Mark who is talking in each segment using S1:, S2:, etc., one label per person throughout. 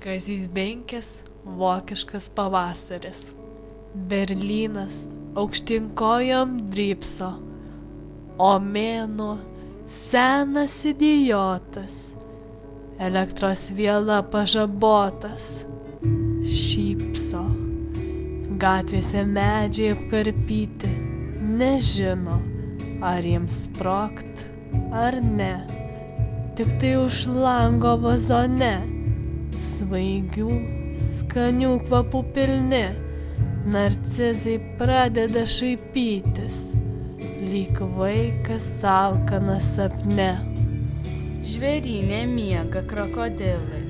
S1: Kazys Benkis, vokiškas pavasaris. Berlynas aukštyn kojom drybso, o mėnuo senas idiotas, elektros viela pažabotas, šypso. Gatvėse medžiai apkarpyti, nežino, ar jiems sprogt ar ne. Tik tai už lango vazone, svaigių, skanių kvapų pilni, narcizai pradeda šaipytis, lyg vaikas alkanas sapne.
S2: Žvėryne miega krokodilai,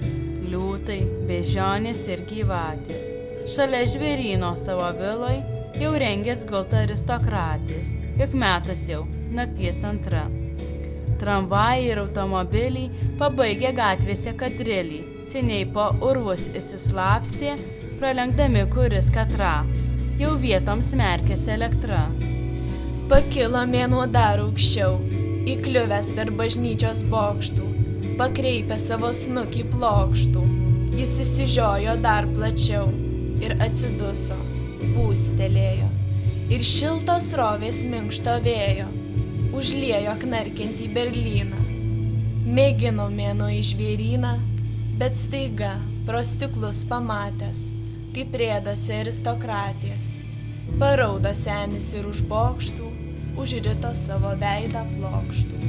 S2: liūtai, bežionės ir gyvatės. Šalia žvėryno savo viloj jau rengės gult aristokratės, juk metas jau nakties antra. Tramvajai ir automobiliai pabaigė gatvėse kadrilį, seniai po urvus įsislapstė, pralenkdami kuris katrą, jau vietoms merkėsi elektra.
S3: Pakilo mėnuo dar aukščiau, įkliuvęs tarp bažnyčios bokštų, pakreipė savo snukį plokštų, jis įsižiojo dar plačiau ir atsiduso, pūstelėjo, ir šiltos srovės minkšto vėjo užliejo knarkiantį Berlyną. Mėgino mėnuo į žvėryną, bet staiga pro stiklus pamatęs, kaip rėdosi aristokratės, paraudo senis ir už bokštų užrito savo veidą plokštų.